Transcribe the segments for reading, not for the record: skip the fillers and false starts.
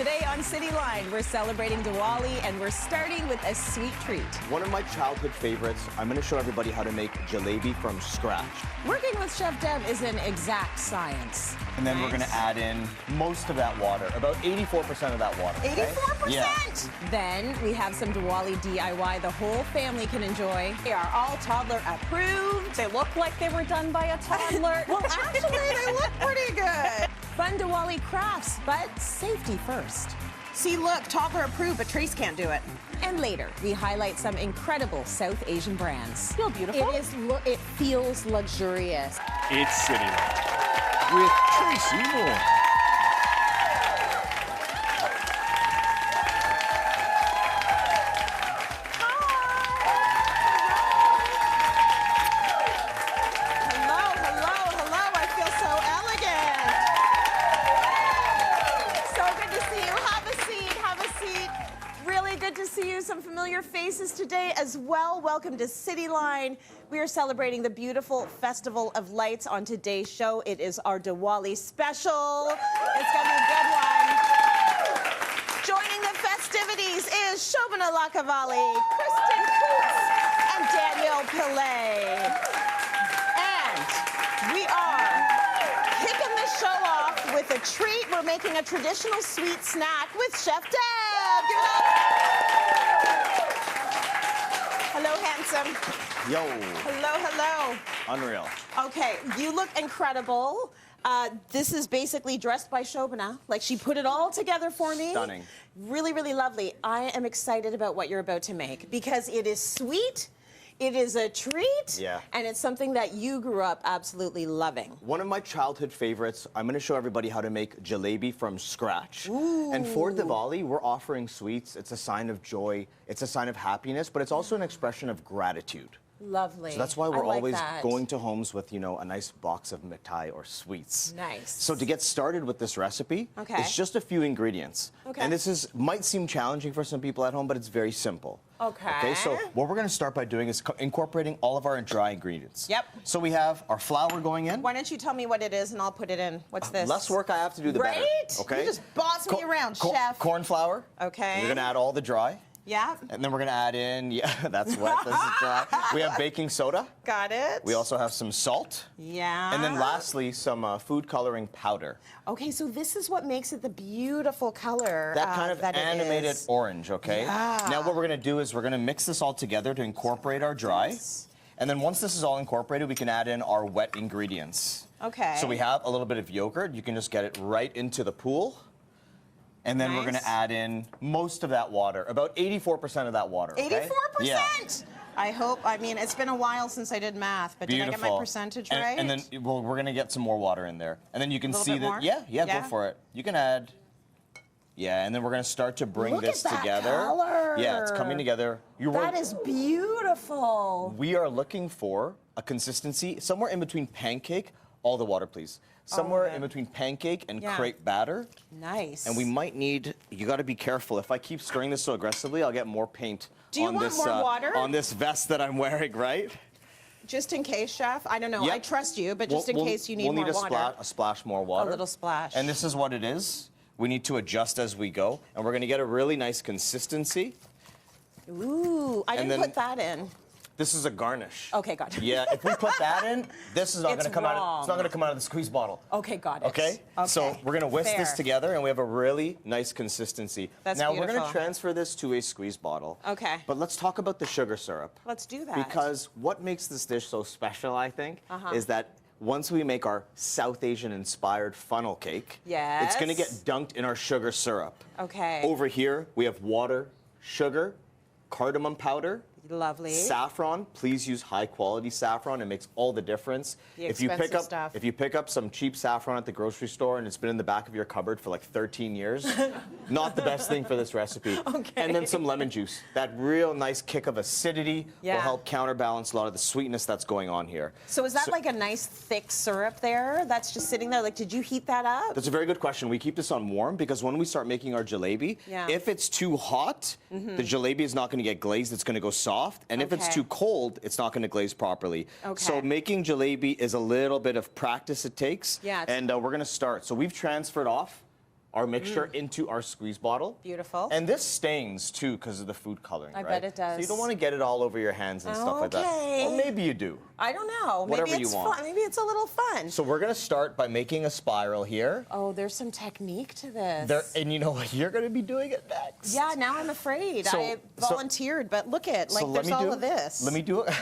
Today on Cityline, we're celebrating Diwali and we're starting with a sweet treat. One of my childhood favorites, I'm going to show everybody how to make jalebi from scratch. Working with Chef Dev is an exact science. And then we're going to add in most of that water, about 84% of that water. 84%? Yeah. Then we have some Diwali DIY the whole family can enjoy. They are all toddler approved. They look like they were done by a toddler. Well, actually, they look pretty good. Fun Diwali crafts, but safety first. See, look, toddler approved, but Trace can't do it. And later, we highlight some incredible South Asian brands. Feel beautiful. It feels luxurious. It's Cityline with Tracy Moore. Some familiar faces today as well. Welcome to Cityline. We are celebrating the beautiful Festival of Lights on today's show. It is our Diwali Special. It's going to be a good one. Joining the festivities is Shobana Lakkavally, Kristen Coutts, and Danielle Pillay. And we are kicking the show off with a treat. We're making a traditional sweet snack with Chef Dev. Give it up. Hello, handsome. Yo. Hello, hello. Unreal. Okay, you look incredible. This is basically dressed by Shobana. Like, she put it all together for me. Stunning. Really, really lovely. I am excited about what you're about to make because it is sweet. It is a treat, and it's something that you grew up absolutely loving. One of my childhood favorites, I'm going to show everybody how to make jalebi from scratch. Ooh. And for Diwali, we're offering sweets. It's a sign of joy. It's a sign of happiness, but it's also an expression of gratitude. Lovely. So that's why we're always going to homes with, you know, a nice box of mithai or sweets. Nice. So to get started with this recipe, it's just a few ingredients. Okay. And this might seem challenging for some people at home, but it's very simple. Okay. Okay, so what we're going to start by doing is incorporating all of our dry ingredients. Yep. So we have our flour going in. Why don't you tell me what it is and I'll put it in. What's this? Less work I have to do, the better. Right? Okay. You just boss me around, Chef. Corn flour. Okay. You're going to add all the dry. Yeah. And then we're going to add in, that's wet, this is dry. We have baking soda. Got it. We also have some salt. Yeah. And then lastly, some food coloring powder. Okay, so this is what makes it the beautiful color that kind of animated orange, okay? Yeah. Now what we're going to do is we're going to mix this all together to incorporate our dry. And then once this is all incorporated, we can add in our wet ingredients. Okay. So we have a little bit of yogurt. You can just get it right into the pool. And then we're going to add in most of that water, about 84% of that water. 84%? Yeah. I mean, it's been a while since I did math, but did I get my percentage right? And then we're going to get some more water in there. And then you can see that, more? Yeah, go for it. You can add, and then we're going to start to bring this together. Color. Yeah, it's coming together. That is beautiful. We are looking for a consistency somewhere in between pancake, all the water please, somewhere in between pancake and crepe batter. Nice. And we might need, you got to be careful. If I keep stirring this so aggressively, I'll get more paint more water? on this vest that I'm wearing, right? Just in case, Chef. I don't know. Yep. I trust you, but just in case you need more water. We'll need a splash more water. A little splash. And this is what it is. We need to adjust as we go. And we're going to get a really nice consistency. Ooh, I didn't put that in. This is a garnish. Okay, got it. Yeah, if we put that in, this is not going to come out. It's not going to come out of the squeeze bottle. Okay, got it. Okay. So we're going to whisk this together, and we have a really nice consistency. That's now beautiful. we're going to transfer this to a squeeze bottle. Okay. But let's talk about the sugar syrup. Let's do that. Because what makes this dish so special, I think, is that once we make our South Asian inspired funnel cake, it's going to get dunked in our sugar syrup. Okay. Over here, we have water, sugar, cardamom powder. Lovely. Saffron, please use high quality saffron. It makes all the difference. If you pick up some cheap saffron at the grocery store and it's been in the back of your cupboard for like 13 years, not the best thing for this recipe. Okay. And then some lemon juice. That real nice kick of acidity will help counterbalance a lot of the sweetness that's going on here. So is that like a nice thick syrup there that's just sitting there? Like, did you heat that up? That's a very good question. We keep this on warm because when we start making our jalebi, if it's too hot, the jalebi is not going to get glazed. It's going to go soft. And if it's too cold, it's not going to glaze properly. So making jalebi is a little bit of practice it takes. Yeah. And we're going to start. So we've transferred off our mixture into our squeeze bottle. Beautiful. And this stains too because of the food coloring, I right? bet it does. So you don't want to get it all over your hands and stuff like that. Okay. Or maybe you do. I don't know. Whatever Maybe you it's want. fun. Maybe it's a little fun. So we're gonna start by making a spiral here. Oh, there's some technique to this. And you know what? You're gonna be doing it next. Yeah, now I'm afraid. I volunteered, but look at, like, there's all of this. Let me do it.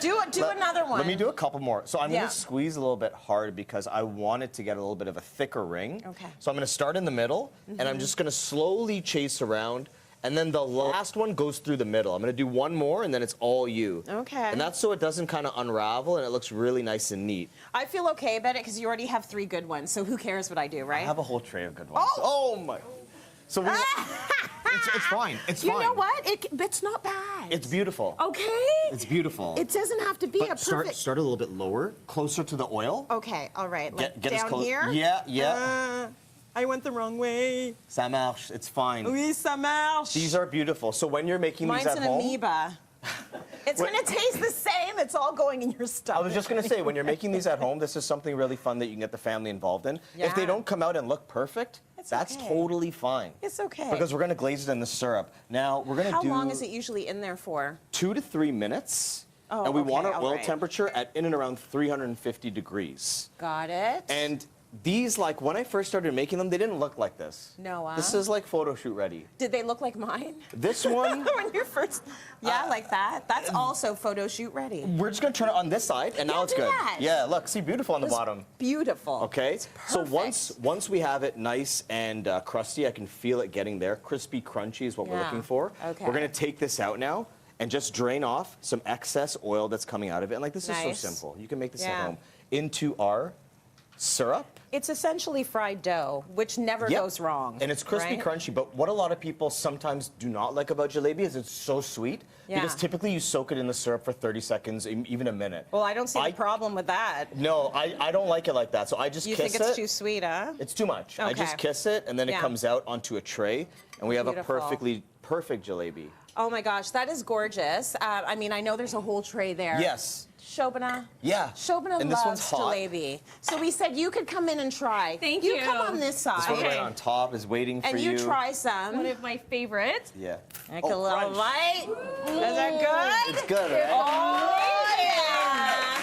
Do another one. Let me do a couple more. So I'm Yeah. gonna squeeze a little bit hard because I want it to get a little bit of a thicker ring. Okay. So I'm gonna start in the middle, and I'm just gonna slowly chase around, and then the last one goes through the middle. I'm gonna do one more, and then it's all you. Okay. And that's so it doesn't kind of unravel, and it looks really nice and neat. I feel okay about it because you already have 3 good ones, so who cares what I do, right? I have a whole tray of good ones. Oh my. So we, it's fine. It's fine. You know what? It's not bad. It's beautiful. Okay. It's beautiful. It doesn't have to be a But perfect. start a little bit lower, closer to the oil. Okay, all right. Like Get as down close. here? Yeah. I went the wrong way. Ça marche. It's fine. Oui, ça marche. These are beautiful. So when you're making Mine's these at an home, amoeba. It's going to taste the same. It's all going in your stomach. I was just going to say, when you're making these at home, this is something really fun that you can get the family involved in. If they Yeah. don't come out and look perfect, that's okay. totally fine. It's okay. Because we're going to glaze it in the syrup. Now, we're going to How do long is it usually in there for? 2 to 3 minutes. Oh, and we want okay, our all oil right. temperature at in and around 350 degrees. Got it. And these, like, when I first started making them, they didn't look like this. No, This is like photo shoot ready. Did they look like mine? This one, When you're first. Yeah, like that. That's also photo shoot ready. we're just going to turn it on this side, and now Yeah, it's do good. that. Yeah, look, see, beautiful on the It's bottom. Beautiful. Okay, It's so perfect. once we have it nice and crusty, I can feel it getting there. Crispy, crunchy is what we're Yeah. looking for. Okay. We're gonna take this out now and just drain off some excess oil that's coming out of it. And like this is Nice. so simple. You can make this Yeah. at home. Into our syrup. It's essentially fried dough, which never Yep. goes wrong. And it's crispy, right? crunchy. But what a lot of people sometimes do not like about jalebi is it's so sweet. Yeah. Because typically you soak it in the syrup for 30 seconds, even a minute. Well, I don't see the problem with that. No, I don't like it like that. So I just You kiss think it's it. too sweet, huh? It's too much. I just Okay. kiss it, and then it Yeah. comes out onto a tray, and we have Beautiful. a perfect jalebi. Oh my gosh, that is gorgeous. I mean, I know there's a whole tray there. Yes. Shobana? Yeah. Shobana And this loves one's hot. jalebi. So we said you could come in and try. Thank You you. come on this side. This one right Okay. on top is waiting for and you try some. One of my favorites. Yeah. Like a little crunch. bite. Is that good? It's good, right? Oh, yeah.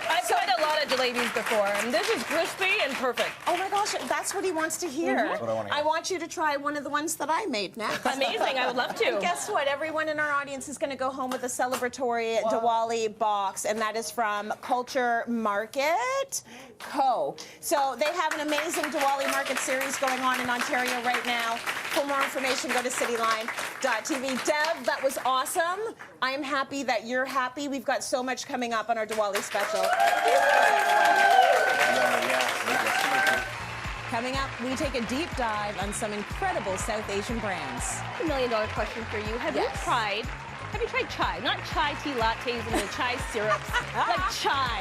I've tried a lot of jalebis before, and this is crispy and perfect. Oh my gosh, that's what he wants to hear. That's what I wanna hear. I want you to try one of the ones that I made next. Amazing, I would love to. And guess what? Everyone in our audience is going to go home with a celebratory Diwali box, and that is from Culture Market Co. So they have an amazing Diwali market series going on in Ontario right now. For more information, go to cityline.tv. Dev, that was awesome. I am happy that you're happy. We've got so much coming up on our Diwali special. Coming up, we take a deep dive on some incredible South Asian brands. $1 million question for you. Have you tried chai? Not chai tea lattes and the chai syrups, like chai.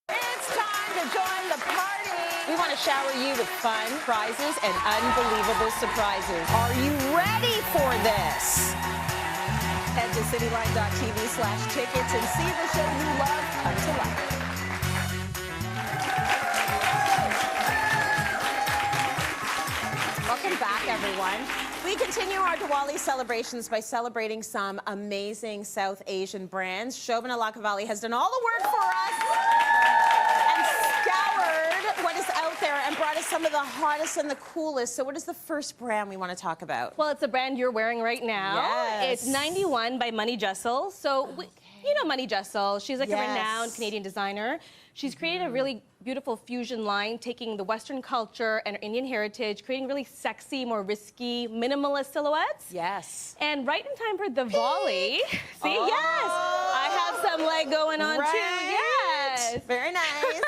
It's time to join the party. We want to shower you with fun, prizes, and unbelievable surprises. Are you ready for this? Head to cityline.tv/tickets and see the show you love come to life. Welcome back, everyone. We continue our Diwali celebrations by celebrating some amazing South Asian brands. Shobana Lakkavally has done all the work for us and scoured what is out there and brought us some of the hottest and the coolest. So what is the first brand we want to talk about? Well, it's a brand you're wearing right now. Yes. It's 91 by Money Jessel. So, you know Money Jessel. She's like a Yes. renowned Canadian designer. She's created a really beautiful fusion line, taking the Western culture and Indian heritage, creating really sexy, more risky, minimalist silhouettes. Yes. And right in time for Diwali. See, yes, I have some leg going on too. Yes. Very nice.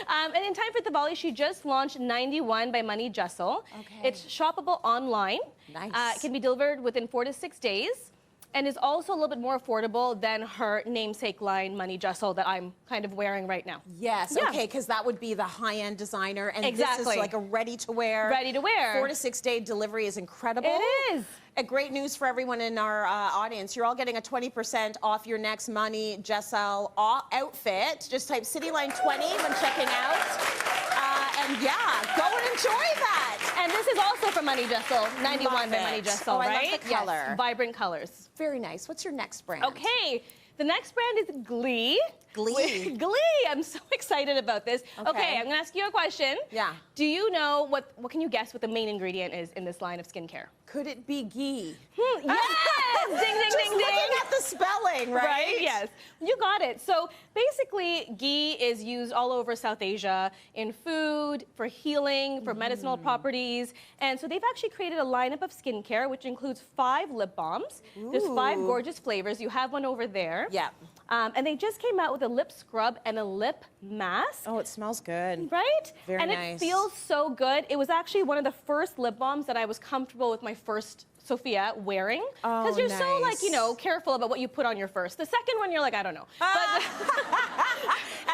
And in time for Diwali, she just launched 91 by Money Jessel. Okay. It's shoppable online. Nice. It can be delivered within 4 to 6 days. and is also a little bit more affordable than her namesake line Money Jessel that I'm kind of wearing right now. Yes, Yeah. okay, because that would be the high-end designer, and this Exactly. is like a ready-to-wear. Ready-to-wear. 4 to 6 day delivery is incredible. It is. Great news for everyone in our audience. You're all getting a 20% off your next Money Jessel outfit. Just type Cityline 20 when checking out. And yeah, go and enjoy that. And this is also from Money Jessel, 91 Love by it. Money Jessel, Oh, I right? love the color. Yes, vibrant colors. Very nice. What's your next brand? Okay, the next brand is Glee. Glee. Glee. I'm so excited about this. Okay, I'm gonna ask you a question. Yeah. Do you know what can you guess what the main ingredient is in this line of skincare? Could it be ghee? Yes! Ding, ding, Just ding, ding. looking at the spelling, right? Yes, you got it. So basically, ghee is used all over South Asia in food, for healing, for medicinal properties. And so they've actually created a lineup of skincare, which includes 5 lip balms. There's 5 Ooh. gorgeous flavors. You have one over there. Yeah. And they just came out with a lip scrub and a lip mask. Oh, it smells good. Right? Very and nice. it feels so good. It was actually one of the first lip balms that I was comfortable with my first Sophia wearing. Because Oh, you're so, like, nice. you know, careful about what you put on your first. The second one, you're like, I don't know.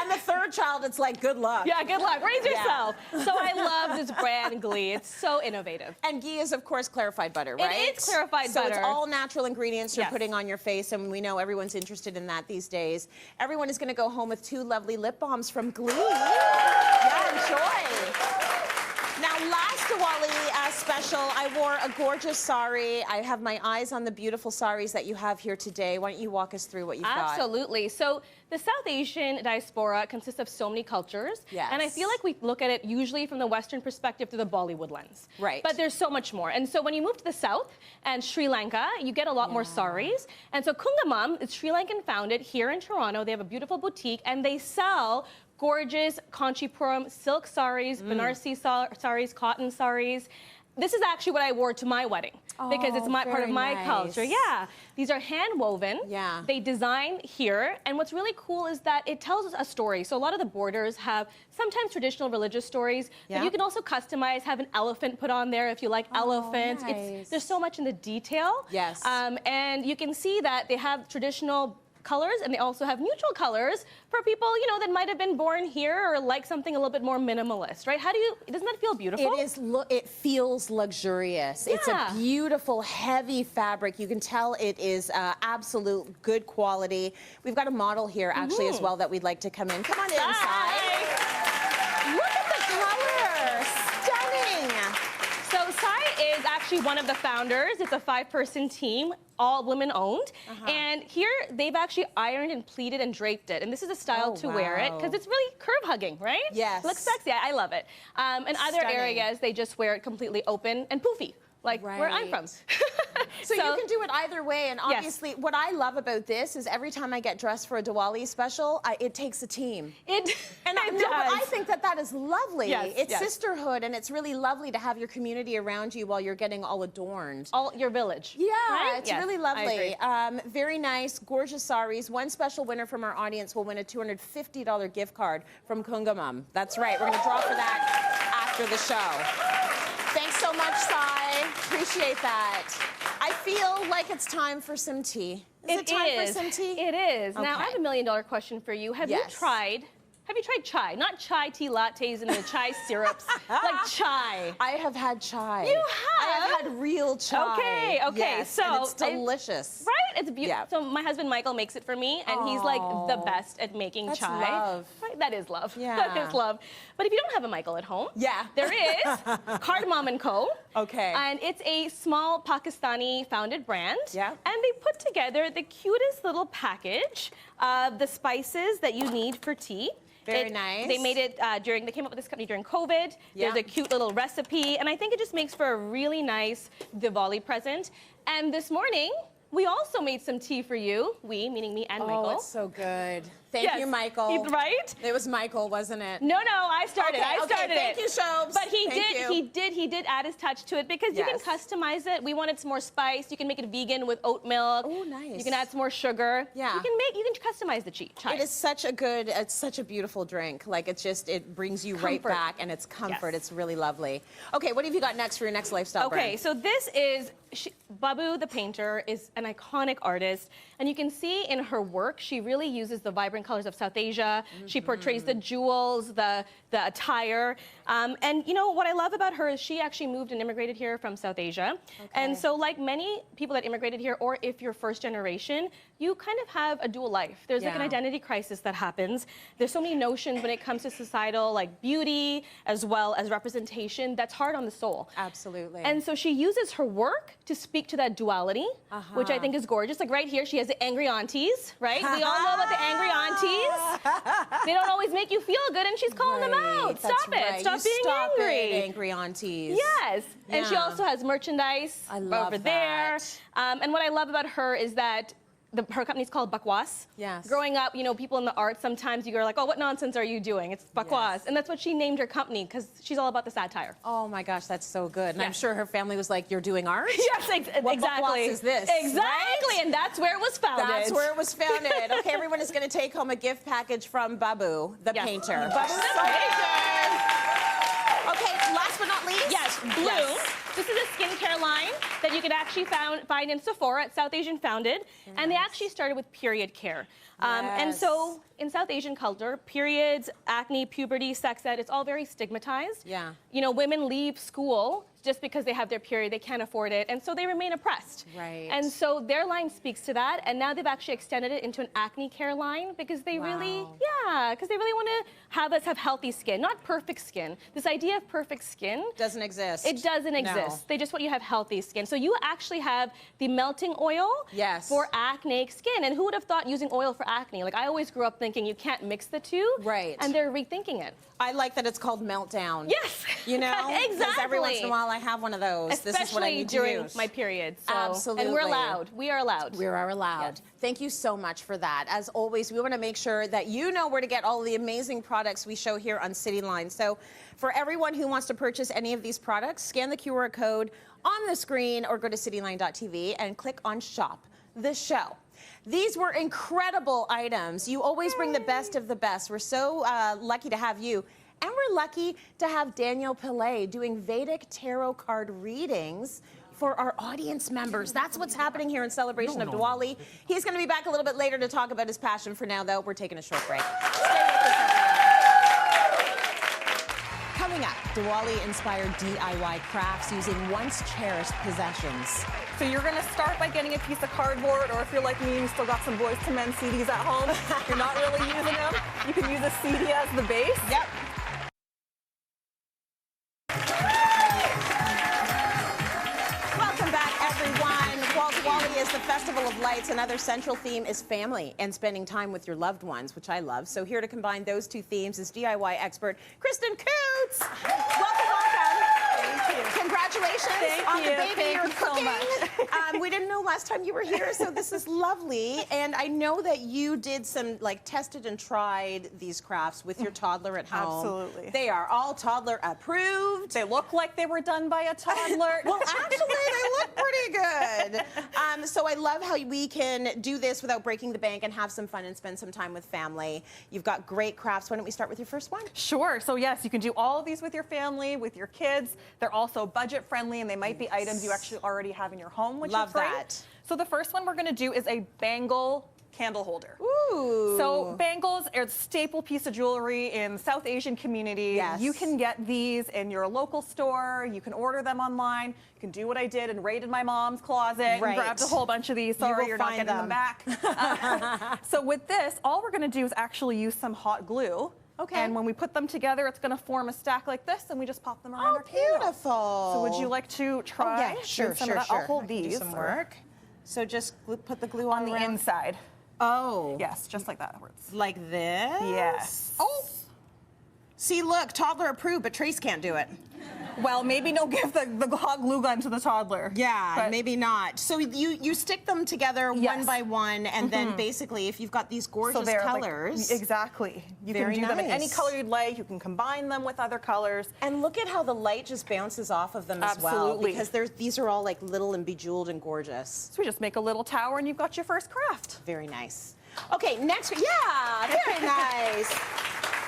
And the third child, it's like, good luck. Yeah, good luck. Raise Yeah. yourself. So I love this brand, Glee. It's so innovative. And ghee is, of course, clarified butter, right? is clarified so butter. So it's all natural ingredients you're Yes. putting on your face, and we know everyone's interested in that these days. Everyone is going to go home with 2 lovely lip balms from Glee. Yeah, enjoy. Now, last Diwali special, I wore a gorgeous sari. I have my eyes on the beautiful saris that you have here today. Why don't you walk us through what you've got? Absolutely. So the South Asian diaspora consists of so many cultures. Yes. And I feel like we look at it usually from the Western perspective through the Bollywood lens. Right. But there's so much more. And so when you move to the South and Sri Lanka, you get a lot more saris. And so Kungamam is Sri Lankan founded here in Toronto. They have a beautiful boutique and they sell gorgeous Kanchipuram silk saris, Banarsi saris, cotton saris. This is actually what I wore to my wedding because it's part of very my nice. culture. Yeah, these are hand woven. Yeah. They design here, and what's really cool is that it tells us a story. So a lot of the borders have sometimes traditional religious stories, Yeah. but you can also customize, have an elephant put on there if you like elephants. nice. There's so much in the detail. Yes. And you can see that they have traditional colors and they also have neutral colors for people, you know, that might have been born here or like something a little bit more minimalist, right? Doesn't that feel beautiful? It is. It feels luxurious. It's a Yeah. beautiful, heavy fabric. You can tell it is absolute good quality. We've got a model here actually as well that we'd like to come in. Come on inside. Look at the color. Stunning. So Sai is actually one of the founders. It's a 5-person team, all women owned. And here they've actually ironed and pleated and draped it. And this is a style Oh, to wear it because wow. it's really curve hugging, right? Yes. Looks sexy. I love it. In other Stunning. areas, they just wear it completely open and poofy, like where I'm from. So you can do it either way, and Yes. obviously, what I love about this is every time I get dressed for a Diwali special, it takes a team. It And it no, but I does. think that is lovely. Yes, It's yes. sisterhood, and it's really lovely to have your community around you while you're getting all adorned. All your village. Yeah, right? it's Yes, really I lovely. agree. Very nice, gorgeous saris. One special winner from our audience will win a $250 gift card from Kungamam. That's right. We're going to draw for that after the show. Thanks so much, Sai. Appreciate that. I feel like it's time for some tea. Is it time for some tea? It is. Now, I Okay. have a $1 million question for you. Have you Yes. tried chai? Not chai tea lattes and the chai syrups, like chai. I have had chai. You I have have? had real chai. Okay, Yes, so and it's delicious. Right? It's beautiful. Yeah. So my husband Michael makes it for me, and he's like the Aw. best at making That's chai. love. Right? That is love. Yeah. That is love. But if you don't have a Michael at home, Yeah. there is Cardamom & Co. Okay. And it's a small Pakistani-founded brand. Yeah. And they put together the cutest little package of the spices that you need for tea. Very nice. They made it they came up with this company during COVID. Yeah. There's a cute little recipe, and I think it just makes for a really nice Diwali present. And this morning, we also made some tea for you. We, meaning me and Michael. Oh, it's so good. Thank you, Michael. Right? It was Michael, wasn't it? No, I started. Okay, I started thank it. you, Shobs. But Thank he did add his touch to it because you can Yes. customize it. We wanted some more spice. You can make it vegan with oat milk. Oh, nice. You can add some more sugar. Yeah. You can customize the chai. It is it's such a beautiful drink. Like it brings you right Comfort. back, and it's comfort. Yes. It's really lovely. Okay, what have you got next for your next lifestyle Okay, brand? so this is Babu the painter is an iconic artist, and you can see in her work she really uses the vibrant colors of South Asia. She portrays the jewels, the attire, and you know what I love about her is she actually moved and immigrated here from South Asia, and so like many people that immigrated here, or if you're first generation, you kind of have a dual life. There's like an identity crisis that happens. There's so many notions when it comes to societal like beauty as well as representation that's hard on the soul. Absolutely. And so she uses her work to speak to that duality, which I think is gorgeous. Like right here, she has the angry aunties, right? We all know about the angry aunties. They don't always make you feel good, and she's calling them out. Stop it. Stop being angry. Angry aunties. Yes. And she Yeah. also has merchandise I love over there. that. And what I love about her is that her company's called Bakwas. Yes. Growing up, you know, people in the arts, sometimes you go like, oh, what nonsense are you doing? It's Bakwas. Yes. And that's what she named her company, because she's all about the satire. Oh my gosh, that's so good. And I'm Yes. sure her family was like, you're doing art? Yes, What exactly. Bakwas is this? Exactly, right? and that's where it was founded. That's where it was founded. Okay, everyone is going to take home a gift package from Babu, the Yes. painter. Babu the painter. Okay, last but not least. Yes, Bloom. This is a skincare line that you can actually find in Sephora. It's South Asian founded, and they actually started with period care. And so in South Asian culture, periods, acne, puberty, sex ed, it's all very stigmatized. Yeah. You know, women leave school just because they have their period, they can't afford it, and so they remain oppressed. Right. And so their line speaks to that, and now they've actually extended it into an acne care line because they really want to have us have healthy skin, not perfect skin. This idea of perfect skin Doesn't exist. it doesn't exist. They just want you to have healthy skin. So you actually have the melting oil for acneic skin. And who would have thought using oil for acne? Like I always grew up thinking you can't mix the two. Right. And they're rethinking it. I like that it's called Meltdown. Yes. You know? Exactly. Because every once in a while I have one of those. Especially this is what I need during to use. my period. So. Absolutely. And we're allowed. We are allowed. We are allowed. Yes. Thank you so much for that. As always, we want to make sure that you know where to get all the amazing products we show here on Cityline. So for everyone who wants to purchase any of these products, scan the QR code on the screen or go to cityline.tv and click on Shop the Show. These were incredible items. You always bring the best of the best. We're so lucky to have you. And we're lucky to have Daniel Pillay doing Vedic tarot card readings for our audience members. That's what's happening here in celebration of Diwali. He's going to be back a little bit later to talk about his passion. For now, though, we're taking a short break. Stay with us, everyone. Coming up, Diwali-inspired DIY crafts using once-cherished possessions. So you're gonna start by getting a piece of cardboard, or if you're like me and you still got some Boys to Men CDs at home, you're not really using them, you can use a CD as the base. Yep. Welcome back, everyone. While Diwali is the festival of lights, another central theme is family and spending time with your loved ones, which I love. So here to combine those two themes is DIY expert Kristen Coutts. Welcome. Thank you. Congratulations on the baby you're cooking. We didn't know last time you were here, so this is lovely. And I know that you did some, like, tested and tried these crafts with your toddler at home. Absolutely. They are all toddler approved. They look like they were done by a toddler. Well, actually, they look pretty good. So I love how we can do this without breaking the bank and have some fun and spend some time with family. You've got great crafts. Why don't we start with your first one? Sure. So yes, you can do all of these with your family, with your kids. They're also budget friendly, and they might be items you actually already have in your home, which Love is great. that. So the first one we're going to do is a bangle candle holder. Ooh. So bangles are a staple piece of jewelry in the South Asian community. Yes. You can get these in your local store. You can order them online. You can do what I did and raided my mom's closet and grabbed a whole bunch of these. Sorry, you're not getting them back. So with this, all we're going to do is actually use some hot glue. Okay. And when we put them together, it's going to form a stack like this, and we just pop them around our candle. Beautiful. So would you like to try? Oh, yeah, sure, some sure, of that? sure. I'll hold I can do these. some work. So just put the glue On the around. inside. Oh. Yes, just like that. Where it's Like this? Yes. Oh. See, look, toddler approved, but Trace can't do it. Well, maybe don't give the hot glue gun to the toddler. Yeah, but maybe not. So you stick them together Yes. one by one, and then basically, if you've got these gorgeous they're colors. Like, exactly. You Very can do them in any nice. color you'd like. You can combine them with other colors. And look at how the light just bounces off of them as well. Absolutely. Because these are all like little and bejeweled and gorgeous. So we just make a little tower and you've got your first craft. Very nice. Okay, next, yeah, very nice.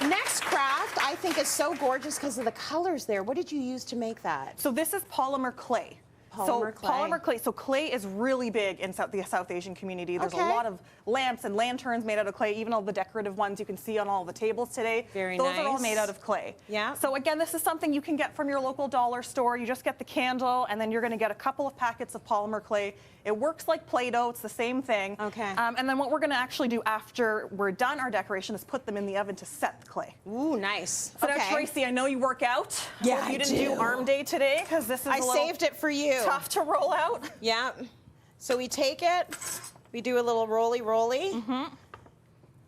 Next craft, I think is so gorgeous because of the colors there. What did you use to make that? So this is polymer clay. Polymer clay. Polymer clay. So clay is really big in the South Asian community. There's a lot of lamps and lanterns made out of clay, even all the decorative ones you can see on all the tables today. Very Those nice. are all made out of clay. Yeah. So again, this is something you can get from your local dollar store. You just get the candle, and then you're going to get a couple of packets of polymer clay. It works like Play-Doh. It's the same thing. Okay. And then what we're going to actually do after we're done our decoration is put them in the oven to set the clay. Ooh, nice. So now, Tracy, I know you work out. Yeah, Hope you I didn't do. do arm day today because this is I a little saved it for you. tough to roll out. Yeah. So we take it, we do a little roly-roly.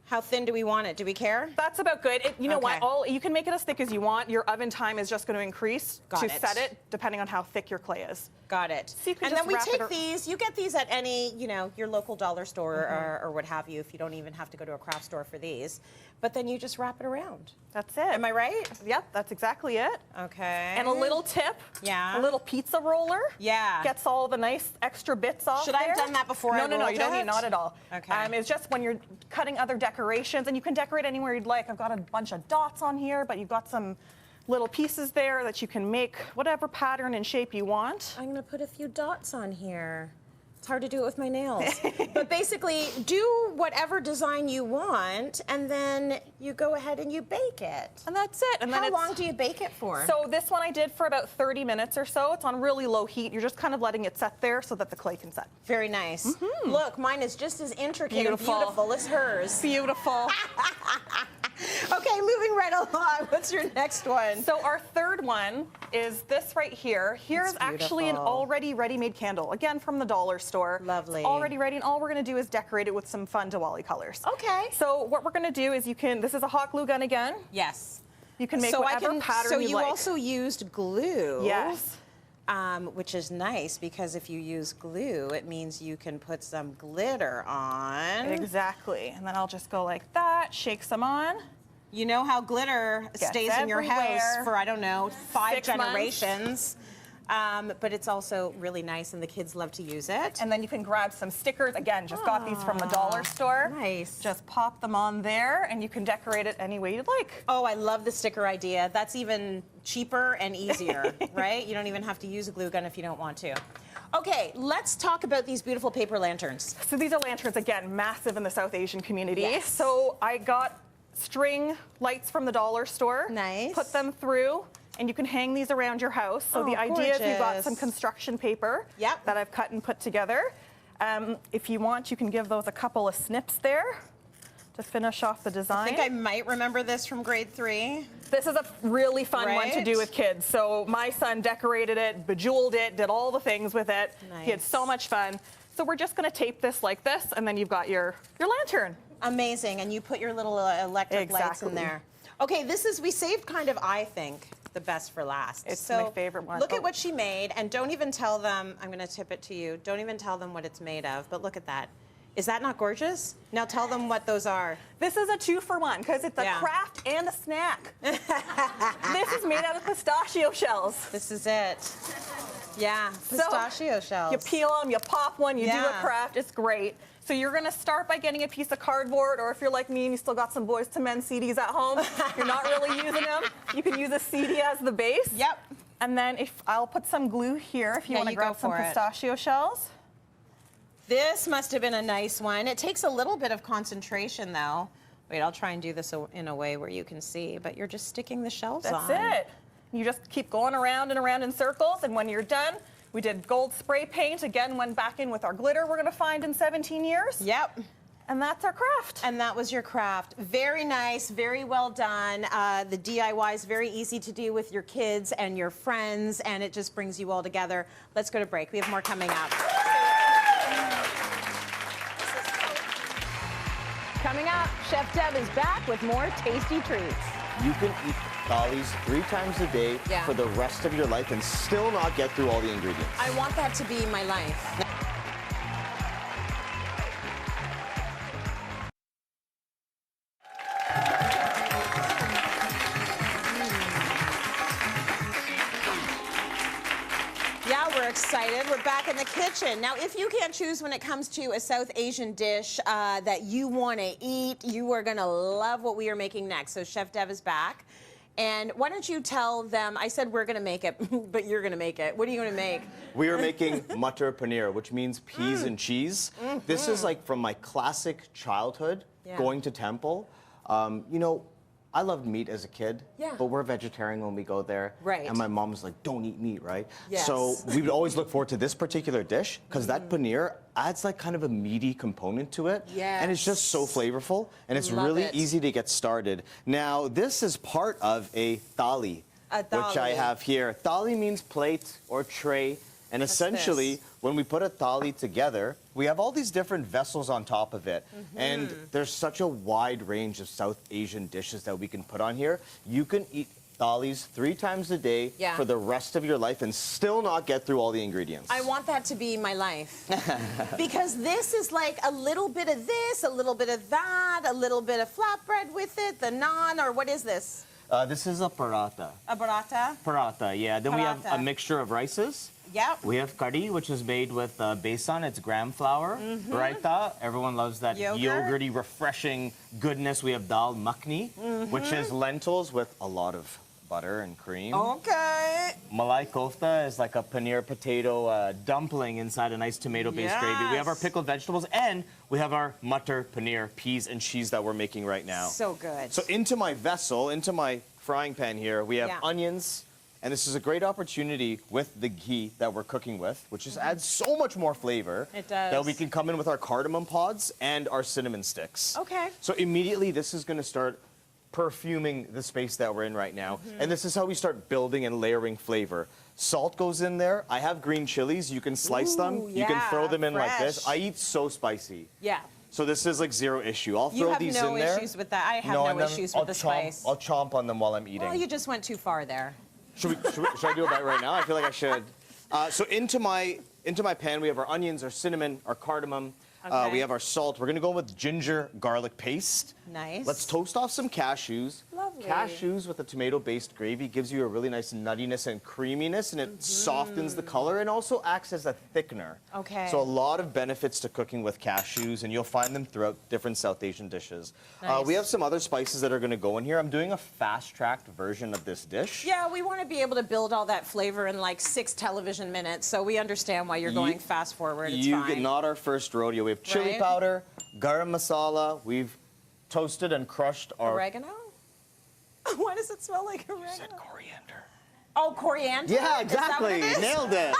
How thin do we want it? Do we care? That's about good. You know Okay. what? You can make it as thick as you want. Your oven time is just going to increase Got to it. set it, depending on how thick your clay is. Got it. So you can And just then we wrap it take ar- these, you get these at any, your local dollar store or what have you, if you don't even have to go to a craft store for these. But then you just wrap it around. That's it. Am I right? Yep, that's exactly it. Okay. And a little tip. Yeah. A little pizza roller. Yeah. Gets all the nice extra bits off Should I have there. done that before I No, rolled you don't it? need, not at all. Okay. It's just when you're cutting other decorations, and you can decorate anywhere you'd like. I've got a bunch of dots on here, but you've got some little pieces there that you can make whatever pattern and shape you want. I'm gonna put a few dots on here. It's hard to do it with my nails. But basically, do whatever design you want, and then you go ahead and you bake it. And that's it. And then How it's, long do you bake it for? So this one I did for about 30 minutes or so. It's on really low heat. You're just kind of letting it set there so that the clay can set. Very nice. Look, mine is just as intricate Beautiful. and beautiful as hers. Beautiful. Okay, moving right along. What's your next one? So our third one is this right here. Here's actually an beautiful. already ready-made candle, again from the dollar store. Lovely. It's already ready, and all we're going to do is decorate it with some fun Diwali colors. Okay. So what we're going to do is this is a hot glue gun again. Yes. You can make so whatever pattern So you you like. also used glue. Yes. Which is nice because if you use glue, it means you can put some glitter on. Exactly. And then I'll just go like that, shake some on. You know how glitter Gets stays in your house everywhere. for, I don't know, 5 6 months. generations. But it's also really nice, and the kids love to use it. And then you can grab some stickers. Again, just got these from the dollar store. Nice. Just pop them on there, and you can decorate it any way you'd like. Oh, I love the sticker idea. That's even cheaper and easier, right? You don't even have to use a glue gun if you don't want to. Okay, let's talk about these beautiful paper lanterns. So these are lanterns, again, massive in the South Asian community. Yes. So I got string lights from the dollar store. Nice. Put them through, and you can hang these around your house. So Oh, the idea is we've got gorgeous. some construction paper Yep. that I've cut and put together. If you want, you can give those a couple of snips there to finish off the design. I think I might remember this from grade 3. This is a really fun one to Right? do with kids. So my son decorated it, bejeweled it, did all the things with it. He had Nice. so much fun. So we're just going to tape this like this, and then you've got your lantern. Amazing, and you put your little electric lights in Exactly. there. Okay, we saved kind of, I think, the best for last. It's so my favorite one. Look Oh. at what she made, and don't even tell them, I'm gonna tip it to you, don't even tell them what it's made of, but look at that. Is that not gorgeous? Now tell them what those are. This is a 2-for-1 because it's a Yeah. craft and a snack. This is made out of pistachio shells. This is it. Yeah, pistachio shells. You peel them, you pop one, you do a Yeah. craft. It's great. So you're going to start by getting a piece of cardboard, or if you're like me and you still got some Boys to Men CDs at home, you're not really using them, you can use a CD as the base. Yep. And then I'll put some glue here if you Yeah, want to you grab go some for it. pistachio shells. This must have been a nice one. It takes a little bit of concentration, though. Wait, I'll try and do this in a way where you can see, but you're just sticking the shells on. That's it. You just keep going around and around in circles, and when you're done, we did gold spray paint. Again, went back in with our glitter we're going to find in 17 years. Yep. And that's our craft. And that was your craft. Very nice, very well done. The DIY is very easy to do with your kids and your friends, and it just brings you all together. Let's go to break. We have more coming up. Coming up, Chef Deb is back with more tasty treats. You can eat thalis 3 times a day for the rest of your life and still not get through all the ingredients. I want that to be my life. Yeah, we're excited. We're back in the kitchen. Now, if you can't choose when it comes to a South Asian dish that you want to eat, you are going to love what we are making next. So Chef Dev is back. And why don't you tell them, I said we're going to make it, but you're going to make it. What are you going to make? We are making Matar Paneer, which means peas and cheese. This is like from my classic childhood, going to temple. You know, I loved meat as a kid, but we're vegetarian when we go there. Right. And my mom was like, don't eat meat, right? Yes. So we would always look forward to this particular dish because that paneer adds like kind of a meaty component to it. Yes. And it's just so flavorful and it's Love really it. easy to get started. Now, this is part of a thali, which I have here. Thali means plate or tray. And essentially, when we put a thali together, we have all these different vessels on top of it. And there's such a wide range of South Asian dishes that we can put on here. You can eat thalis 3 times a day for the rest of your life and still not get through all the ingredients. I want that to be my life. Because this is like a little bit of this, a little bit of that, a little bit of flatbread with it, the naan, or what is this? This is a paratha. A paratha? Paratha, yeah. Then we have a mixture of rices. Yep. We have kadhi, which is made with besan. It's gram flour. Raita, everyone loves that yogurty, refreshing goodness. We have dal makhni, which is lentils with a lot of butter and cream. Okay. Malai kofta is like a paneer potato dumpling inside a nice tomato-based gravy. We have our pickled vegetables, and we have our Matar Paneer, peas and cheese that we're making right now. So good. So into my vessel, into my frying pan here, we have onions. And this is a great opportunity with the ghee that we're cooking with, which just adds so much more flavor. It does. That we can come in with our cardamom pods and our cinnamon sticks. Okay. So immediately this is going to start perfuming the space that we're in right now. And this is how we start building and layering flavor. Salt goes in there. I have green chilies. You can slice them. You can throw them in like this. I eat so spicy. Yeah. So this is like zero issue. I'll throw these in there. You have no issues with that. I have no issues with the spice. I'll chomp on them while I'm eating. Well, you just went too far there. Should I do it right now? I feel like I should. So into my pan, we have our onions, our cinnamon, our cardamom. We have our salt. We're going to go with ginger garlic paste. Nice. Let's toast off some cashews. Lovely. Cashews with a tomato-based gravy gives you a really nice nuttiness and creaminess, and it softens the color and also acts as a thickener. Okay. So a lot of benefits to cooking with cashews, and you'll find them throughout different South Asian dishes. Nice. We have some other spices that are going to go in here. I'm doing a fast-tracked version of this dish. Yeah, we want to be able to build all that flavor in like 6 television minutes, so we understand why you're going fast forward. It's fine. Not our first rodeo. We have chili powder, garam masala. We've toasted and crushed our... Oregano? Why does it smell like oregano? You said coriander. Oh, coriander? Yeah, Is that what exactly. it is? Nailed it.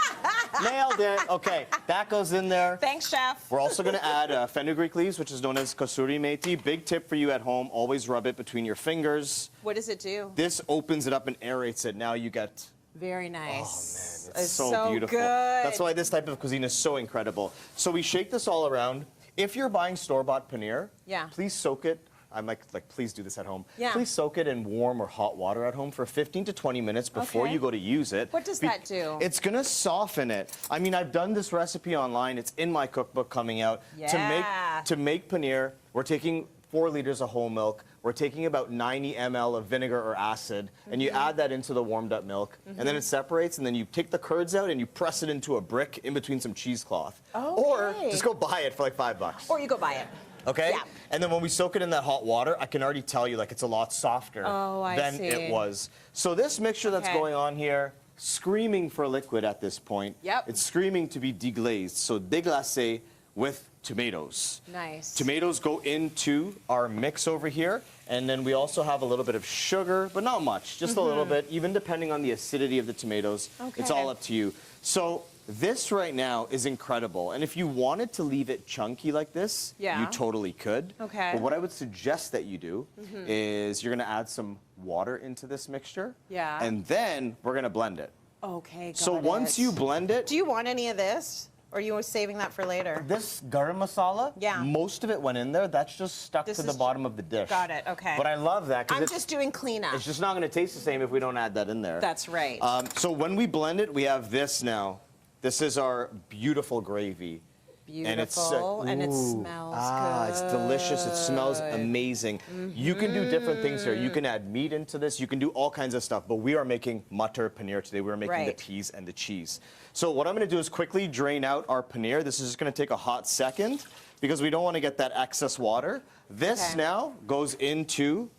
Nailed it. Okay, that goes in there. Thanks, chef. We're also going to add fenugreek leaves, which is known as kasuri methi. Big tip for you at home, always rub it between your fingers. What does it do? This opens it up and aerates it. Now you get... Very nice. Oh, man, it's so beautiful. Good. That's why this type of cuisine is so incredible. So we shake this all around. If you're buying store-bought paneer, please soak it. I'm like, please do this at home. Yeah. Please soak it in warm or hot water at home for 15 to 20 minutes before you go to use it. What does that do? It's gonna soften it. I mean, I've done this recipe online. It's in my cookbook coming out. Yeah. To make paneer, we're taking 4 liters of whole milk. We're taking about 90 ml of vinegar or acid, and you add that into the warmed up milk, and then it separates, and then you take the curds out and you press it into a brick in between some cheesecloth. Okay. Or just go buy it for like $5. Or you go buy it. Okay? Yeah. And then when we soak it in that hot water, I can already tell you like it's a lot softer than it was. So this mixture that's going on here, screaming for liquid at this point. Yep. It's screaming to be deglazed. So déglacé with tomatoes. Nice. Tomatoes go into our mix over here. And then we also have a little bit of sugar, but not much, just a little bit, even depending on the acidity of the tomatoes. Okay. It's all up to you. So this right now is incredible. And if you wanted to leave it chunky like this, you totally could. Okay. But what I would suggest that you do is you're gonna add some water into this mixture. Yeah. And then we're gonna blend it. Okay, got So once you blend it. Do you want any of this? Or are you saving that for later? This garam masala, most of it went in there. That's just stuck to the bottom of the dish. Got it, okay. But I love that. I'm just doing cleanup. It's just not going to taste the same if we don't add that in there. That's right. So when we blend it, we have this now. This is our beautiful gravy. Beautiful, and it smells good. It's delicious. It smells amazing. You can do different things here. You can add meat into this. You can do all kinds of stuff. But we are making Matar Paneer today. We're making the peas and the cheese. So what I'm going to do is quickly drain out our paneer. This is just going to take a hot second because we don't want to get that excess water. This now goes into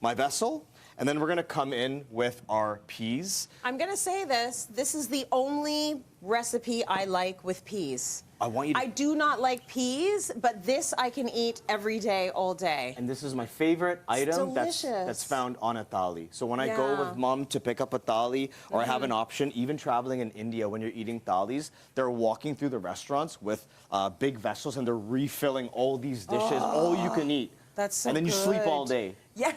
my vessel. And then we're going to come in with our peas. I'm going to say this. This is the only recipe I like with peas. I do not like peas, but this I can eat every day, all day. And this is my favorite item that's found on a thali. So when I go with mom to pick up a thali, or I have an option, even traveling in India when you're eating thalis, they're walking through the restaurants with big vessels and they're refilling all these dishes, all you can eat. That's so And then you sleep all day. Yeah.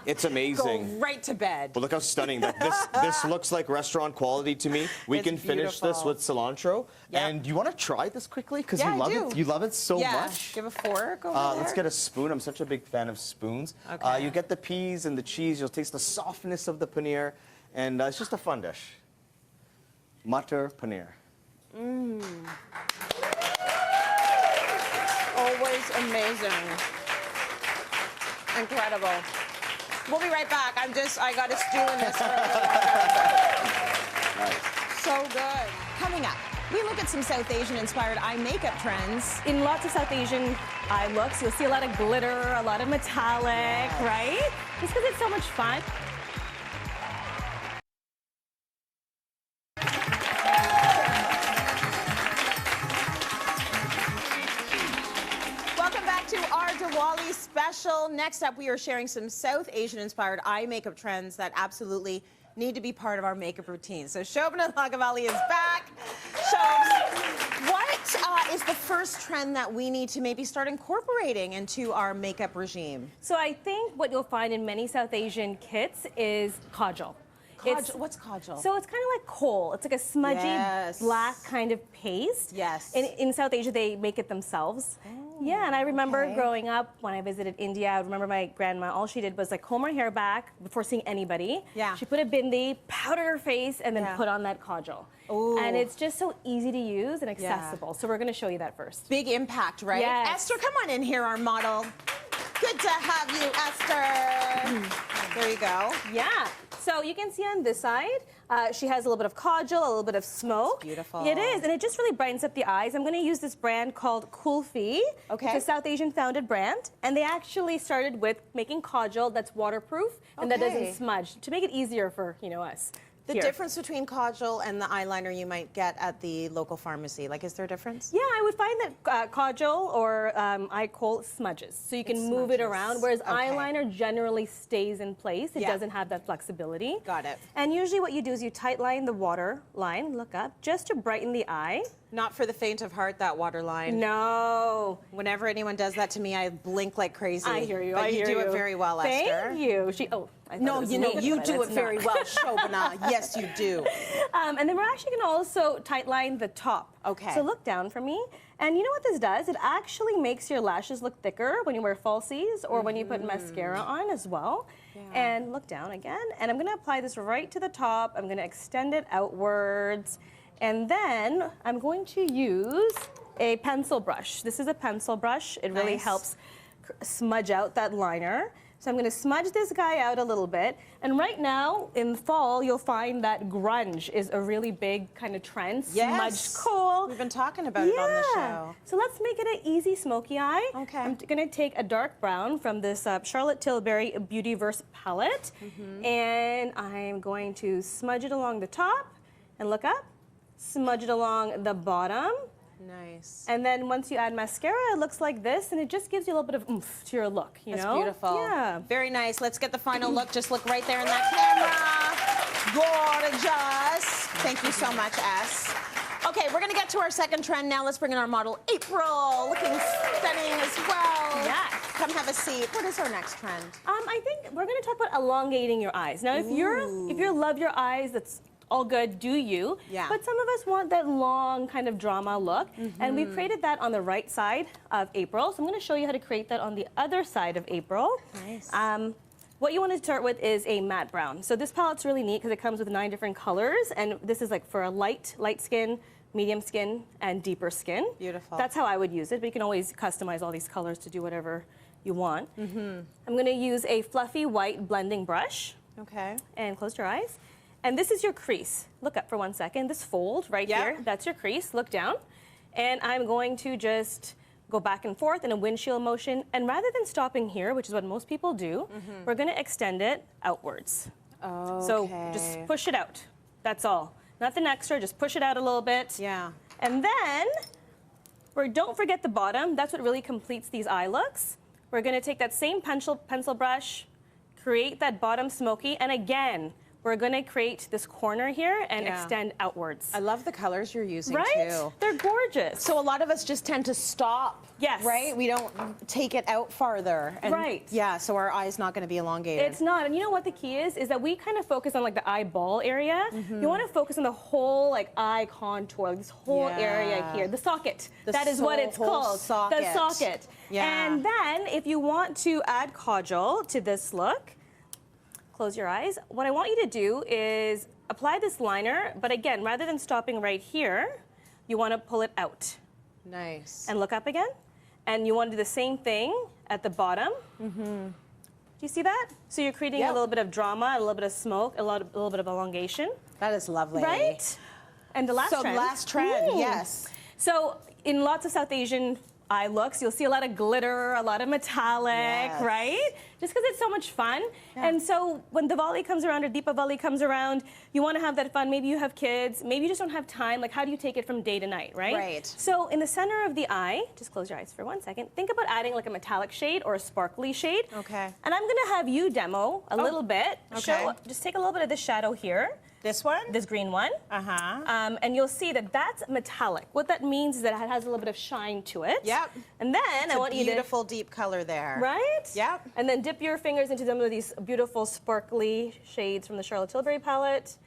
It's amazing. Go right to bed. But look how stunning that this looks like restaurant quality to me. We can finish this with cilantro. And you want to try this quickly? Because you love it. You love it so much. Give a fork over there. Let's get a spoon. I'm such a big fan of spoons. Okay. You get the peas and the cheese. You'll taste the softness of the paneer. And it's just a fun dish. Matar Paneer. Always amazing. Incredible. We'll be right back. I got to stew in this for a minute. So good. Coming up, we look at some South Asian-inspired eye makeup trends. In lots of South Asian eye looks, you'll see a lot of glitter, a lot of metallic, right? Just because it's so much fun. Diwali Special. Next up, we are sharing some South Asian-inspired eye makeup trends that absolutely need to be part of our makeup routine. So Shobana Lakkavally is back. Shobs, what is the first trend that we need to maybe start incorporating into our makeup regime? So I think what you'll find in many South Asian kits is kajal. What's kajal? So it's kind of like kohl. It's like a smudgy black kind of paste. Yes. In South Asia, they make it themselves. Yeah, and I remember growing up when I visited India, I remember my grandma, all she did was like comb her hair back before seeing anybody. Yeah. She put a bindi, powder her face, and then put on that kajal. Ooh. And it's just so easy to use and accessible. So we're going to show you that first. Big impact, right? Yes. Esther, come on in here, our model. Good to have you, Esther. There you go. Yeah. So you can see on this side, she has a little bit of kajal, a little bit of smoke. It's beautiful. It is, and it just really brightens up the eyes. I'm going to use this brand called Kulfi. Okay. It's a South Asian founded brand, and they actually started with making kajal that's waterproof and that doesn't smudge to make it easier for us. The difference between kajal and the eyeliner you might get at the local pharmacy, like, is there a difference? Yeah, I would find that kajal or eye kohl smudges, so you can move it around, whereas eyeliner generally stays in place. It doesn't have that flexibility. Got it. And usually what you do is you tight line the water line, look up, just to brighten the eye. Not for the faint of heart, that waterline. No. Whenever anyone does that to me, I blink like crazy. I hear you. But you do it very well, Esther. Thank you. No, you do it very well, Shobana. Yes, you do. And then we're actually going to also tight line the top. Okay. So look down for me. And you know what this does? It actually makes your lashes look thicker when you wear falsies or when you put mascara on as well. Yeah. And look down again. And I'm going to apply this right to the top. I'm going to extend it outwards. And then I'm going to use a pencil brush. This is a pencil brush. It really helps smudge out that liner. So I'm going to smudge this guy out a little bit. And right now, in the fall, you'll find that grunge is a really big kind of trend. Smudged kohl. We've been talking about it on the show. So let's make it an easy smoky eye. Okay. I'm going to take a dark brown from this Charlotte Tilbury Beautyverse palette. And I'm going to smudge it along the top. And look up. Smudge it along the bottom. Nice. And then once you add mascara, it looks like this, and it just gives you a little bit of oomph to your look, you know? That's beautiful. Yeah. Very nice. Let's get the final look. Just look right there in that camera. Gorgeous. Thank you so much, S. Okay, we're going to get to our second trend now. Let's bring in our model, April. Looking stunning as well. Yes. Come have a seat. What is our next trend? I think we're going to talk about elongating your eyes. Now, if you love your eyes that's all good, do you? Yeah. But some of us want that long kind of drama look. And we've created that on the right side of April. So I'm going to show you how to create that on the other side of April. Nice. What you want to start with is a matte brown. So this palette's really neat because it comes with 9 different colors. And this is like for a light skin, medium skin, and deeper skin. Beautiful. That's how I would use it, but you can always customize all these colors to do whatever you want. I'm going to use a fluffy white blending brush. Okay. And close your eyes. And this is your crease. Look up for 1 second. This fold right here, that's your crease. Look down. And I'm going to just go back and forth in a windshield motion. And rather than stopping here, which is what most people do, we're going to extend it outwards. Okay. So just push it out. That's all. Nothing extra, just push it out a little bit. Yeah. And then, don't forget the bottom. That's what really completes these eye looks. We're going to take that same pencil brush, create that bottom smoky, and again, we're going to create this corner here and extend outwards. I love the colors you're using, right? too. They're gorgeous. So a lot of us just tend to stop. Yes. Right? We don't take it out farther. And right. Yeah, so our eye's not going to be elongated. It's not. And you know what the key is that we kind of focus on like the eyeball area. You want to focus on the whole like eye contour, like this whole area here, the socket. That is what it's called. Socket. The socket. Yeah. And then if you want to add kajal to this look, close your eyes. What I want you to do is apply this liner, but again, rather than stopping right here, you want to pull it out. Nice. And look up again. And you want to do the same thing at the bottom. Do you see that? So you're creating a little bit of drama, a little bit of smoke, a little bit of elongation. That is lovely. Right? And the last trend. So last trend, yes. So in lots of South Asian eye looks, you'll see a lot of glitter, a lot of metallic, right? Just because it's so much fun. And so when Diwali comes around or Deepavali comes around, you want to have that fun. Maybe you have kids, maybe you just don't have time. Like, how do you take it from day to night, right? Right. So in the center of the eye, just close your eyes for 1 second. Think about adding like a metallic shade or a sparkly shade. Okay. And I'm going to have you demo a little bit. Okay. Just take a little bit of this shadow here. This one? This green one. And you'll see that that's metallic. What that means is that it has a little bit of shine to it. Yep. And then I want you to... beautiful deep color there. Right? Yep. And then dip your fingers into some of these beautiful sparkly shades from the Charlotte Tilbury palette.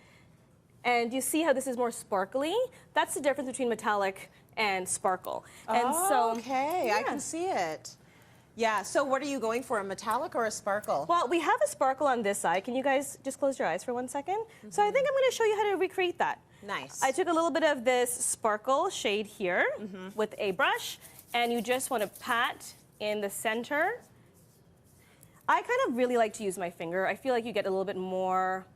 And you see how this is more sparkly? That's the difference between metallic and sparkle. And so, okay, I can see it. Yeah, so what are you going for, a metallic or a sparkle? well, we have a sparkle on this side. Can you guys just close your eyes for 1 second? So I think I'm going to show you how to recreate that. Nice. I took a little bit of this sparkle shade here with a brush, and you just want to pat in the center. I kind of really like to use my finger. I feel like you get a little bit more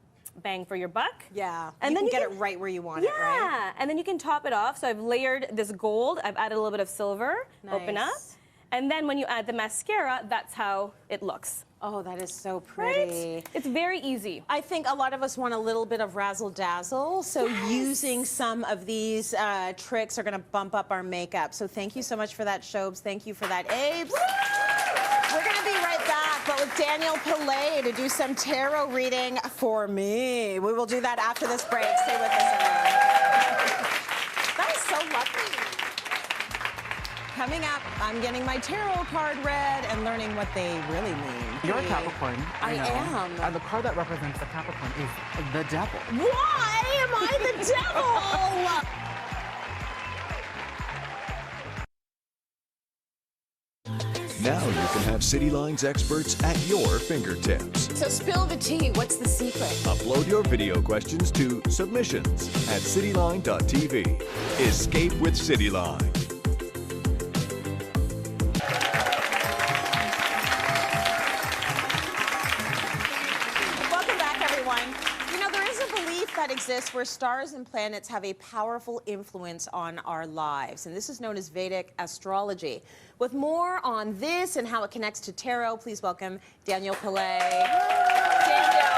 bang for your buck. Yeah, And you then can you get can- it right where you want it, right? Yeah, and then you can top it off. So I've layered this gold. I've added a little bit of silver. Open up. Nice. And then when you add the mascara, that's how it looks. Oh, that is so pretty. Right? It's very easy. I think a lot of us want a little bit of razzle dazzle, so using some of these tricks are going to bump up our makeup. So thank you so much for that, Shobes. Thank you for that, Abes. We're going to be right back, but with Daniel Pillay to do some tarot reading for me. We will do that after this break. Stay with us, everyone. That is so lovely. Coming up, I'm getting my tarot card read and learning what they really mean. You're a Capricorn. I know. am. And the card that represents the Capricorn is the devil. Why am I the devil? Now you can have Cityline's experts at your fingertips. So spill the tea. What's the secret? Upload your video questions to submissions at cityline.tv. Escape with Cityline. Welcome back, everyone. You know, there is a belief that exists where stars and planets have a powerful influence on our lives, and this is known as Vedic Astrology. With more on this and how it connects to tarot, please welcome Daniel Pillay. Daniel,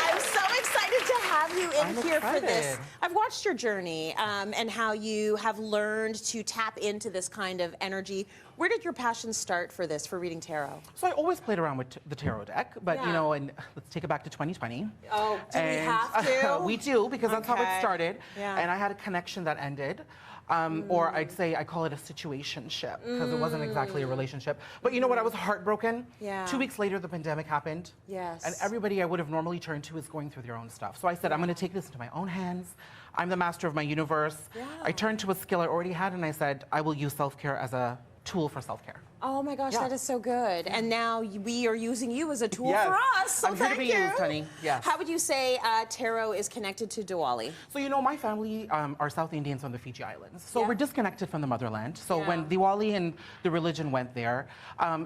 I'm so excited to have you in here for this. I've watched your journey and how you have learned to tap into this kind of energy. Where did your passion start for this, for reading tarot? So I always played around with the tarot deck, but Yeah. you know, and let's take it back to 2020. Oh, do we have to? We do, because that's how it Okay. started. Yeah. And I had a connection that ended. Or I'd say I call it a situationship because it wasn't exactly a relationship. But you know what? I was heartbroken. Yeah. 2 weeks later, the pandemic happened. Yes. And everybody I would have normally turned to is going through their own stuff. So I said, I'm going to take this into my own hands. I'm the master of my universe. Yeah. I turned to a skill I already had and I said, I will use self-care as a tool for self-care. Oh my gosh, Yeah. that is so good. And now we are using you as a tool Yes. for us. So I'm here to thank be you. used, honey. Yes. How would you say tarot is connected to Diwali? So you know, my family are South Indians on the Fiji Islands. So Yeah. we're disconnected from the motherland. So Yeah. when Diwali and the religion went there,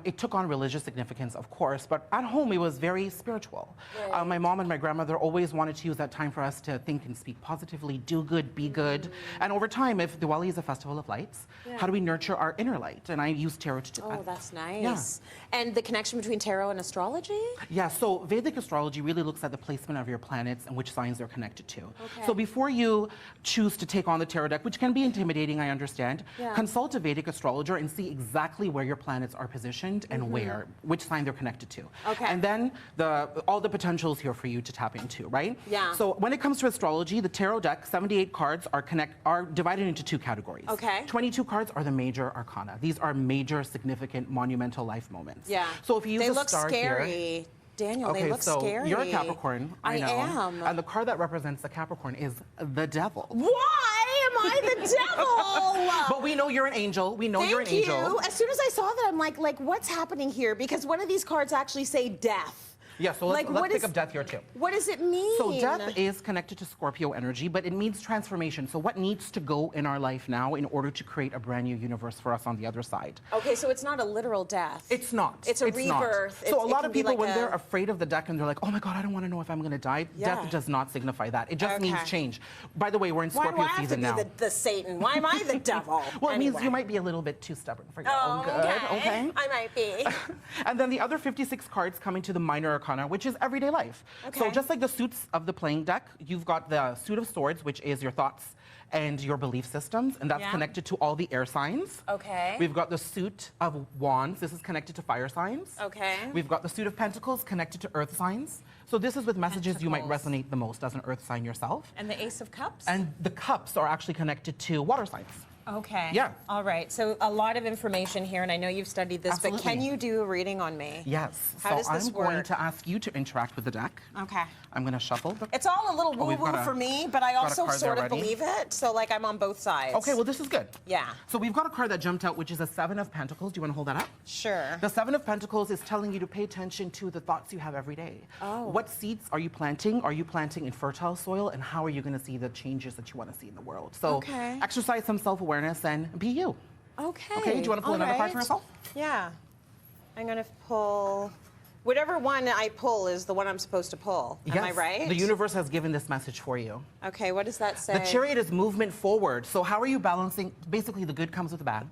it took on religious significance, of course, but at home it was very spiritual. Right. My mom and my grandmother always wanted to use that time for us to think and speak positively, do good, be good. And over time, if Diwali is a festival of lights, how do we nurture our inner light? And I use tarot to do that. Oh, that's nice. Yeah. And the connection between tarot and astrology? Yeah, so Vedic Astrology really looks at the placement of your planets and which signs they're connected to. Okay. So before you choose to take on the tarot deck, which can be intimidating, I understand, Yeah. consult a Vedic astrologer and see exactly where your planets are positioned and which sign they're connected to. Okay. And then all the potential is here for you to tap into, right? Yeah. So when it comes to astrology, the tarot deck, 78 cards are divided into 2 categories. Okay. 22 cards are the major arcana. These are major, significant, monumental life moments. Yeah. So if you use they a look star scary. here, Daniel, okay, they look so scary. you're a Capricorn. I know. am. And the card that represents the Capricorn is the devil. Why am I the devil? But we know you're an angel. We know you're an Thank angel. you. As soon as I saw that, I'm like, what's happening here? Because one of these cards actually say death. Yeah, so let's what pick is- up death here too. What does it mean? So death is connected to Scorpio energy, but it means transformation. So what needs to go in our life now in order to create a brand new universe for us on the other side? Okay, so it's not a literal death. It's not. It's a not. rebirth. So a It lot can of be people, like when a- they're afraid of the deck and they're like, oh my God, I don't want to know if I'm going to die. Yeah. Death does not signify that. It just Okay. means change. By the way, we're in Why do Scorpio I have to season be now. the Satan? Why am I the devil? Well, it means Anyway. you might be a little bit too stubborn for your Oh, own good. okay. I might be. And then the other 56 cards come into the minor arcana, which is everyday life. So Okay. just like the suits of the playing deck, you've got the suit of swords, which is your thoughts and your belief systems, and that's Yeah. connected to all the air signs. Okay. We've got the suit of wands. This is connected to fire signs. Okay. We've got the suit of pentacles connected to earth signs. So this is with messages you might Pentacles. resonate the most as an earth sign yourself. And the Ace of Cups? And the cups are actually connected to water signs. Okay. Yeah. All right. So a lot of information here, and I know you've studied this, but can Absolutely. you do a reading on me? Yes. How so does this I'm going work? to ask you to interact with the deck. Okay. I'm going to shuffle. It's all a little Oh, we've woo-woo got a- for me, but I got a also card sort there of ready. believe it. So, like, I'm on both sides. Okay, well, this is good. Yeah. So we've got a card that jumped out, which is a 7 of Pentacles. Do you want to hold that up? Sure. The 7 of Pentacles is telling you to pay attention to the thoughts you have every day. Oh. What seeds are you planting? Are you planting in fertile soil? And how are you going to see the changes that you want to see in the world? So Okay. exercise some self-awareness and be you. Okay. Okay, do you want to pull all another card right. for yourself? Yeah. I'm going to pull... Whatever one I pull is the one I'm supposed to pull. Am I Yes, right? The universe has given this message for you. Okay, what does that say? The Chariot is movement forward. So how are you balancing? Basically, the good comes with the bad.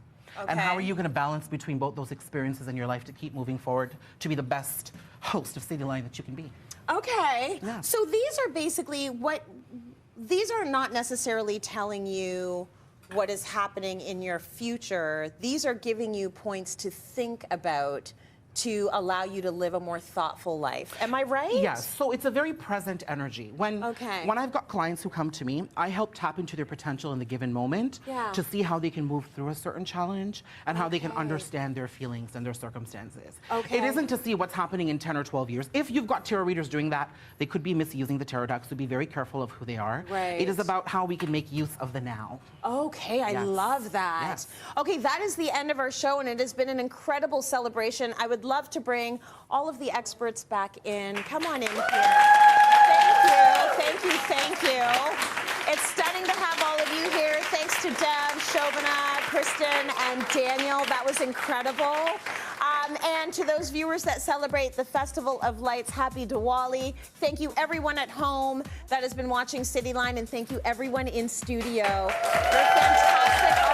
And how Okay. are you going to balance between both those experiences in your life to keep moving forward to be the best host of Cityline that you can be? Okay. Yeah. So these are basically these are not necessarily telling you what is happening in your future. These are giving you points to think about to allow you to live a more thoughtful life. Am I right? Yes, so it's a very present energy. When I've got clients who come to me, I help tap into their potential in the given moment Yeah. to see how they can move through a certain challenge and how they can understand their feelings and their circumstances. Okay. It isn't to see what's happening in 10 or 12 years. If you've got tarot readers doing that, they could be misusing the tarot deck, so be very careful of who they are. Right. It is about how we can make use of the now. Okay, I Yes. love that. Yes. Okay, that is the end of our show, and it has been an incredible celebration. I would love to bring all of the experts back in. Come on in here. Thank you, thank you, thank you. It's stunning to have all of you here. Thanks to Dev, Shobana, Kristen, and Daniel. That was incredible. And to those viewers that celebrate the Festival of Lights, happy Diwali. Thank you everyone at home that has been watching Cityline, and thank you everyone in studio. You're fantastic